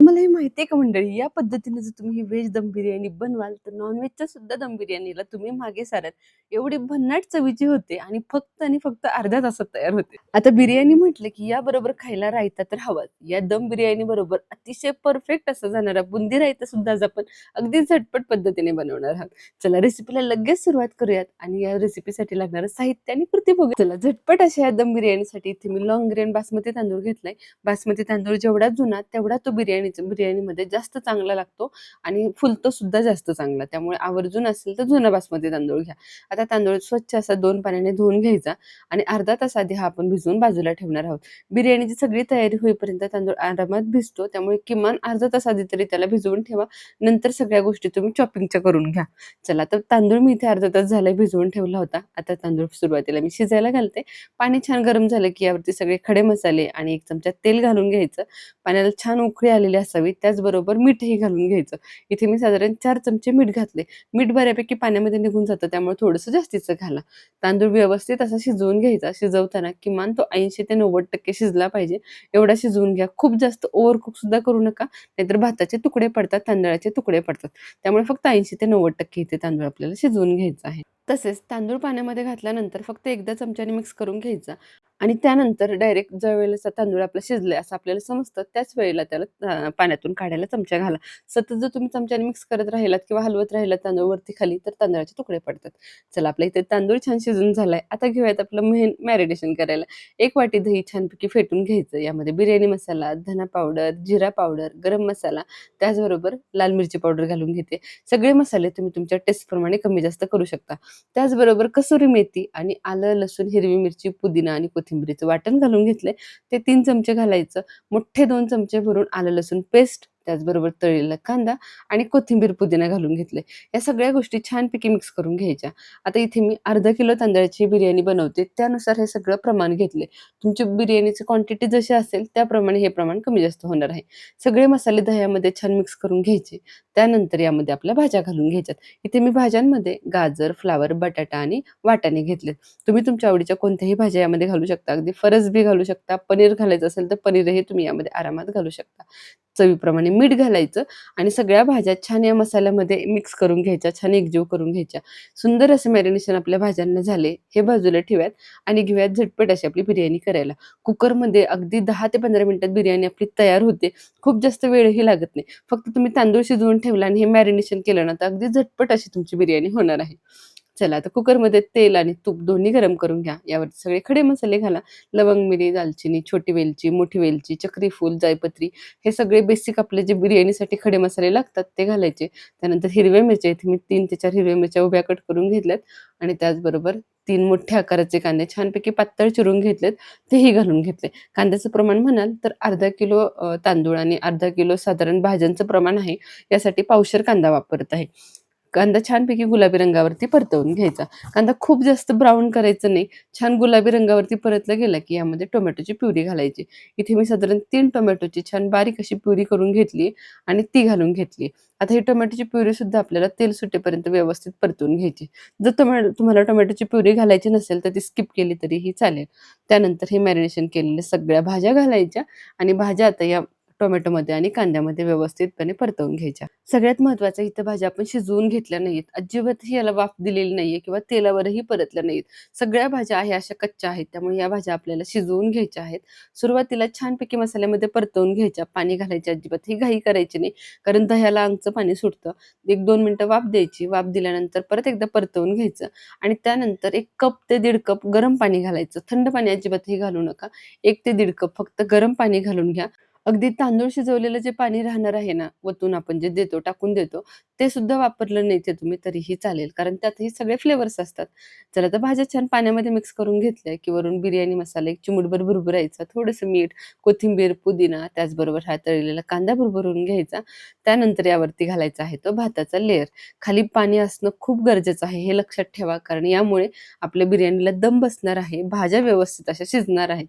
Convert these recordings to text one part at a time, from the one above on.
तुम्हाला हे माहिती आहे का मंडळी, या पद्धतीने जर तुम्ही ही व्हेज दम बिर्याणी बनवाल, तर नॉन-व्हेजच्या सुद्धा दम बिर्याणीला तुम्ही मागे साराल. एवढी भन्नाट चवीची होते आणि फक्त अर्ध्या तासात तयार होते. आता बिर्याणी म्हटलं, की याबरोबर खायला रायता तर हवाच. या दम बिर्याणी बरोबर अतिशय परफेक्ट असा जाणारा बुंदी रायता सुद्धा आज आपण अगदी झटपट पद्धतीने बनवणार आहोत. चला रेसिपीला लगेच सुरुवात करूयात आणि या रेसिपीसाठी लागणारं साहित्य आणि कृती बघूया. चला झटपट अशा या दम बिर्याणीसाठी इथे मी लाँग ग्रेन बासमती तांदूळ घेतलाय. बासमती तांदूळ जेवढा जुना तेवढा तो बिर्याणीमध्ये जास्त चांगला लागतो आणि फुलतो सुद्धा जास्त चांगला. त्यामुळे आवर्जून असेल तर जुना बासमती तांदूळ घ्या. आता तांदूळ स्वच्छ असा 2 पाण्याने धुवून घ्यायचा आणि अर्धा तास आधी हा आपण भिजवून बाजूला ठेवणार आहोत. बिर्याणीची सगळी तयारी होईपर्यंत तांदूळ आरामात भिजतो. त्यामुळे किमान अर्धा तास आधी तरी त्याला भिजवून ठेवा. नंतर सगळ्या गोष्टी तुम्ही चॉपिंगच्या करून घ्या. चला तर तांदूळ मी इथे अर्धा तास झालाय भिजवून ठेवला होता. आता तांदूळ सुरुवातीला मी शिजायला घालते. पाणी छान गरम झालं की यावरती सगळे खडे मसाले आणि 1 चमचा तेल घालून घ्यायचं. पाण्याला छान उकळी आलेली असावी. त्याचबरोबर मीठही घालून घ्यायचं. इथे मी साधारण 4 चमचे मीठ घातले. मीठ बऱ्यापैकी पाण्यामध्ये निघून जातं त्यामुळे थोडंसं जास्तीचं घाला. तांदूळ व्यवस्थित असा शिजवून घ्यायचा. शिजवताना किमान तो 80 ते 90% शिजला पाहिजे. एवढा शिजवून घ्या. खूप जास्त ओव्हर कुक सुद्धा करू नका. नाहीतर भाताचे तुकडे पडतात, तांदळाचे तुकडे पडतात. त्यामुळे फक्त 80 ते 90% इथे तांदूळ आपल्याला शिजवून घ्यायचा आहे. तसेच तांदूळ पाण्यामध्ये घातल्यानंतर फक्त एकदा चमच्याने मिक्स करून घ्यायचा आणि त्यानंतर डायरेक्ट ज्यावेळेला तांदूळ आपला शिजलाय असं आपल्याला समजतं त्याच वेळेला त्याला पाण्यातून काढायला चमचा घाला. सतत जर तुम्ही चमच्याने मिक्स करत राहिलात किंवा हलवत राहिलात तांदूळ वरती खाली तर तांदळाचे तुकडे पडतात. चला आपल्या इथे तांदूळ छान शिजून झालाय. आता घेऊयात आपलं मेन मॅरिनेशन करायला. 1 वाटी दही छानपैकी फेटून घ्यायचं. यामध्ये बिर्याणी मसाला, धना पावडर, जिरा पावडर, गरम मसाला, त्याचबरोबर लाल मिरची पावडर घालून घेते. सगळे मसाले तुम्ही तुमच्या टेस्टप्रमाणे कमी जास्त करू शकता. त्याचबरोबर कसुरी मेथी आणि आलं, लसूण, हिरवी मिरची, पुदिना आणि कोथिंबीरीचं वाटण घालून घेतलंय. ते 3 चमचे घालायचं. मोठे 2 चमचे भरून आलं, लसूण पेस्ट, त्याचबरोबर तळलेला कांदा आणि कोथिंबीर, पुदिना घालून घेतलंय. या सगळ्या गोष्टी छानपैकी मिक्स करून घ्यायच्या. आता इथे मी अर्धा किलो तांदळाची बिर्याणी बनवते. त्यानुसार हे सगळं प्रमाण घेतले. तुमची बिर्याणीची क्वांटिटी जशी असेल त्याप्रमाणे हे प्रमाण कमी जास्त होणार आहे. सगळे मसाले दह्यामध्ये छान मिक्स करून घ्यायचे. त्यानंतर यामध्ये आपल्या भाज्या घालून घ्यायच्यात. इथे मी भाज्यांमध्ये गाजर, फ्लॉवर, बटाटा आणि वाटाणे घेतलेत. तुम्ही तुमच्या आवडीच्या कोणत्याही भाज्या यामध्ये घालू शकता. अगदी फरसबी घालू शकता. पनीर घालायचं असेल तर पनीरही तुम्ही यामध्ये आरामात घालू शकता. चवीप्रमाणे मीठ घालायचं आणि सगळ्या भाज्या छान या मसाल्यामध्ये मिक्स करून घ्यायच्या, छान एकजीव करून घ्यायच्या. सुंदर असं मॅरिनेशन आपल्या भाज्यांना झाले, हे बाजूला ठेवूयात आणि घेऊयात झटपट अशी आपली बिर्याणी करायला. कुकरमध्ये अगदी 10 ते 15 मिनिटात बिर्याणी आपली तयार होते. खूप जास्त वेळही लागत नाही. फक्त तुम्ही तांदूळ शिजवून ठेवला आणि हे मॅरिनेशन केलं ना, तर अगदी झटपट अशी तुमची बिर्याणी होणार आहे. चला आता कुकरमध्ये तेल आणि तूप दोन्ही गरम करून घ्या. यावरती सगळे खडे मसाले घाला. लवंग, मिरी, दालचिनी, छोटी वेलची, मोठी वेलची, चक्री फूल, जायपत्री हे सगळे बेसिक आपले जे बिर्याणीसाठी खडे मसाले लागतात ते घालायचे. त्यानंतर हिरव्या मिरच्या इथे मी 3 ते 4 हिरव्या मिरच्या उभ्या कट करून घेतल्यात आणि त्याचबरोबर 3 मोठ्या आकाराचे कांदे छानपैकी पातळ चिरून घेतलेत, तेही घालून घेतले. कांद्याचं प्रमाण म्हणाल तर अर्धा किलो तांदूळ आणि अर्धा किलो साधारण भाज्यांचं प्रमाण आहे. यासाठी पावशेर कांदा वापरत आहे. कांदा छानपैकी गुलाबी रंगावरती परतवून घ्यायचा. कांदा खूप जास्त ब्राउन करायचं नाही. छान गुलाबी रंगावरती परतला गेला की यामध्ये टोमॅटोची प्युरी घालायची. इथे मी साधारण 3 टोमॅटोची छान बारीक अशी प्युरी करून घेतली आणि ती घालून घेतली. आता ही टोमॅटोची प्युरी सुद्धा आपल्याला तेल सुटेपर्यंत व्यवस्थित परतवून घ्यायची. जर तुम्हाला टोमॅटोची प्युरी घालायची नसेल तर ती स्किप केली तरीही चालेल. त्यानंतर हे मॅरिनेशन केलेल्या सगळ्या भाज्या घालायच्या आणि भाज्या आता या टोमॅटोमध्ये आणि कांद्यामध्ये व्यवस्थितपणे परतवून घ्यायच्या. सगळ्यात महत्त्वाचं इथं भाज्या आपण शिजवून घेतल्या नाहीयेत. अजिबातही याला वाफ दिलेली नाहीये किंवा तेलावरही परतल्या नाहीत. सगळ्या भाज्या आहे अशा कच्च्या आहेत. त्यामुळे या भाज्या आपल्याला शिजवून घ्यायच्या आहेत. सुरुवातीला छानपैकी मसाल्यामध्ये परतवून घ्यायच्या. पाणी घालायची अजिबात ही घाई करायची नाही. कारण दह्याला अंगचं पाणी सुटतं. 1-2 मिनिटं वाफ द्यायची. वाफ दिल्यानंतर परत एकदा परतवून घ्यायचं आणि त्यानंतर 1 कप ते 1.5 कप गरम पाणी घालायचं. थंड पाणी अजिबातही घालू नका. 1 ते 1.5 कप फक्त गरम पाणी घालून घ्या. अगदी तांदूळ शिजवलेलं जे पाणी राहणार आहे ना, वतून आपण जे देतो, टाकून देतो, ते सुद्धा वापरलं नाही ते तुम्ही तरीही चालेल. कारण त्यातही सगळे फ्लेवर्स असतात. चला तर भाज्या छान पाण्यामध्ये मिक्स करून घेतल्या, की वरून बिर्याणी मसाला एक चिमूटभर भुरभुरायचा, थोडंसं मीठ, कोथिंबीर, पुदिना, त्याचबरोबर हा तळलेला कांदा भुरभुरून घ्यायचा. त्यानंतर यावरती घालायचा आहे तो भाताचा लेयर. खाली पाणी असणं खूप गरजेचं आहे, हे लक्षात ठेवा. कारण यामुळे आपल्या बिर्याणीला दम बसणार आहे, भाज्या व्यवस्थित अशा शिजणार आहेत.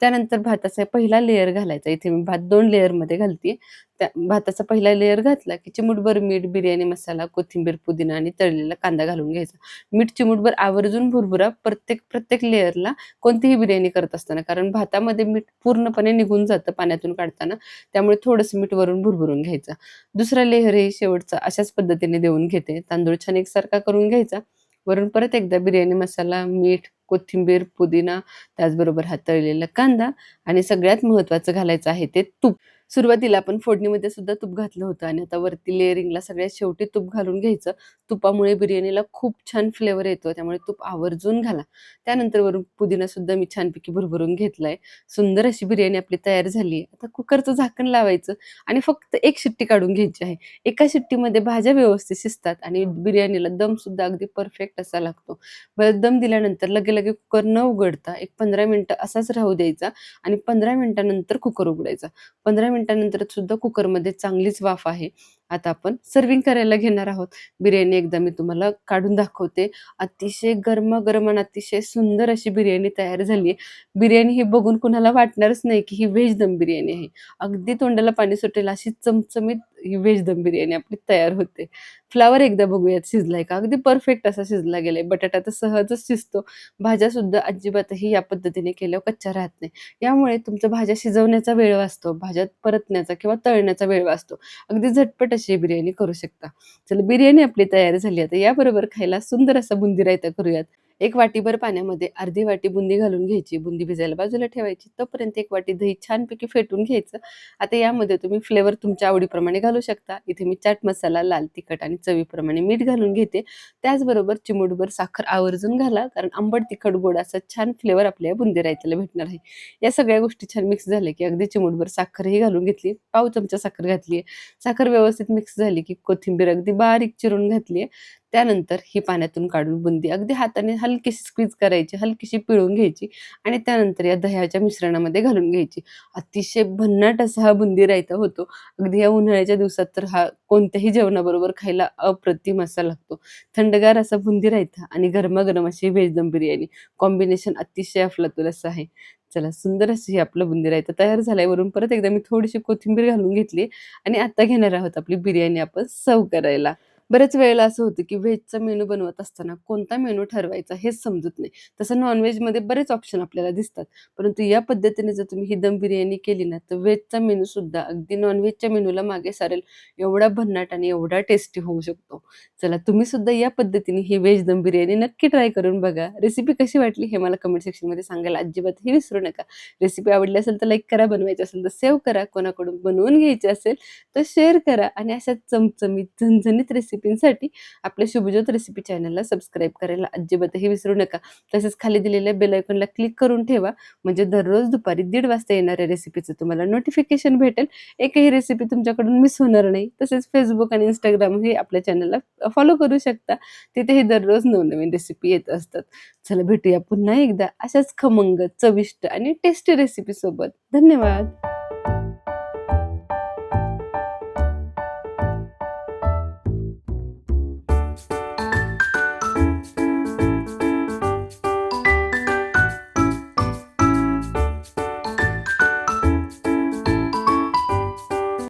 त्यानंतर भाताचा पहिला लेयर घालायचा. इथे मी भात 2 लेयरमध्ये घालते. त्या भाताचा पहिला लेयर घातला की चिमूटभर मीठ, बिर्याणी मसाला, कोथिंबीर, पुदिना आणि तळलेला कांदा घालून घ्यायचा. मीठ चिमूटभर आवर्जून भुरभुरा प्रत्येक लेयरला कोणतीही बिर्याणी करत असताना, कारण भातामध्ये मीठ पूर्णपणे निघून जातं पाण्यातून काढताना. त्यामुळे थोडंसं मीठ वरून भुरभुरून घ्यायचं. दुसरा लेयरही शेवटचा अशाच पद्धतीने देऊन घेते. तांदूळ छान एकसारखा करून घ्यायचा. वरून परत एकदा बिर्याणी मसाला, मीठ, कोथिंबीर, पुदिना, त्याचबरोबर हा तळलेला कांदा आणि सगळ्यात महत्त्वाचं घालायचं आहे ते तूप. सुरुवातीला आपण फोडणीमध्ये सुद्धा तूप घातलं होतं आणि आता वरती लेयरिंगला सगळ्यात शेवटी तूप घालून घ्यायचं. तुपामुळे बिर्याणीला खूप छान फ्लेवर येतो, त्यामुळे तूप आवर्जून घाला. त्यानंतर वरून पुदिना सुद्धा मी छानपैकी भरभरून घेतलाय. सुंदर अशी बिर्याणी आपली तयार झाली. आता कुकरचं झाकण लावायचं आणि फक्त एक शिट्टी काढून घ्यायची आहे. एका शिट्टीमध्ये भाज्या व्यवस्थित शिजतात आणि बिर्याणीला दम सुद्धा अगदी परफेक्ट असा लागतो. बरं दम दिल्यानंतर लगे कुकर न उघडता एक 15 मिनिटं असाच राहू द्यायचा आणि 15 मिनिटानंतर कुकर उघडायचा. 15 मिनिटानंतर सुद्धा कुकरमध्ये चांगलीच वाफ आहे. आता आपण सर्व्हिंग करायला घेणार आहोत. बिर्याणी एकदा मी तुम्हाला काढून दाखवते. अतिशय गरमागरम आणि अतिशय सुंदर अशी बिर्याणी तयार झाली आहे. बिर्याणी ही बघून कुणाला वाटणारच नाही की ही व्हेज दम बिर्याणी आहे. अगदी तोंडाला पाणी सुटेल अशी चमचमीत ही व्हेज दम बिर्याणी आपली तयार होते. फ्लॉवर एकदा बघूयात शिजलाय का? अगदी परफेक्ट असा शिजला गेलाय. बटाटा तर सहजच शिजतो. भाज्यासुद्धा अजिबातही या पद्धतीने केल्यावर कच्च्या राहत नाही. यामुळे तुमच्या भाज्या शिजवण्याचा वेळ वाचतो. भाज्यात परतण्याचा किंवा तळण्याचा वेळ वाचतो. अगदी झटपट अशी बिर्याणी करू शकता. चला बिर्याणी आपली तयार झाली. आता याबरोबर खायला सुंदर असा बुंदी रायता करूयात. 1 वाटीभर पाण्यामध्ये अर्धी वाटी बुंदी घालून घ्यायची. बुंदी भिजायला बाजूला ठेवायची. तोपर्यंत 1 वाटी दही छानपैकी फेटून घ्यायचं. आता यामध्ये तुम्ही फ्लेवर तुमच्या आवडीप्रमाणे घालू शकता. इथे मी चाट मसाला, लाल तिखट आणि चवीप्रमाणे मीठ घालून घेते. त्याचबरोबर चिमूटभर साखर आवर्जून घाला, कारण आंबट, तिखट, गोड असा छान फ्लेवर आपल्या बुंदी रायत्याला भेटणार आहे. या सगळ्या गोष्टी छान मिक्स झाल्या की अगदी चिमूटभर साखरही घालून घेतली. पाव चमचा साखर घातली. साखर व्यवस्थित मिक्स झाली की कोथिंबीर अगदी बारीक चिरून घातली. त्यानंतर ही पाण्यातून काढून बुंदी अगदी हाताने हलकीशी स्क्वीज करायची, हलकीशी पिळून घ्यायची आणि त्यानंतर या दह्याच्या मिश्रणामध्ये घालून घ्यायची. अतिशय भन्नाट असा हा बुंदी रायता होतो. अगदी या उन्हाळ्याच्या दिवसात तर हा कोणत्याही जेवणाबरोबर खायला अप्रतिम असा लागतो. थंडगार असा बुंदी रायता आणि गरमागरम अशी व्हेज दम बिर्याणी, कॉम्बिनेशन अतिशय अफलातून असं आहे. चला सुंदर अशी आपलं बुंदी रायता तयार झालाय. वरून परत एकदा मी थोडीशी कोथिंबीर घालून घेतली आणि आता घेणार आहोत आपली बिर्याणी आपण सर्व्ह करायला. बऱ्याच वेळेला असं होतं की व्हेजचा मेनू बनवत असताना कोणता मेनू ठरवायचा हेच समजत नाही. तसं नॉन-व्हेजमध्ये बरेच ऑप्शन आपल्याला दिसतात. परंतु या पद्धतीने जर तुम्ही ही दम बिर्याणी केली ना, तर व्हेजचा मेनू सुद्धा अगदी नॉन-व्हेजच्या मेनूला मागे सारेल एवढा भन्नाट आणि एवढा टेस्टी होऊ शकतो. चला तुम्ही सुद्धा या पद्धतीने ही व्हेज दम बिर्याणी नक्की ट्राय करून बघा. रेसिपी कशी वाटली हे मला कमेंट सेक्शनमध्ये सांगायला अजिबातही विसरू नका. रेसिपी आवडली असेल तर लाईक करा, बनवायची असेल तर सेव्ह करा, कोणाकडून बनवून घ्यायची असेल तर शेअर करा आणि अशा चमचमीत, झणझणीत रेसिपींसाठी आपल्या शुभज्योत रेसिपी चॅनलला सबस्क्राईब करायला अजिबातही विसरू नका. तसेच खाली दिलेल्या बेल आयकॉनला क्लिक करून ठेवा, म्हणजे दररोज दुपारी 1:30 वाजता येणाऱ्या रेसिपीचं तुम्हाला नोटिफिकेशन भेटेल. एकही रेसिपी तुमच्याकडून मिस होणार नाही. तसेच फेसबुक आणि इंस्टाग्राम हे आपल्या चॅनलला फॉलो करू शकता. तिथेही दररोज नवनवीन रेसिपी येत असतात. चला भेटूया पुन्हा एकदा अशाच खमंग, चविष्ट आणि टेस्टी रेसिपी सोबत. धन्यवाद.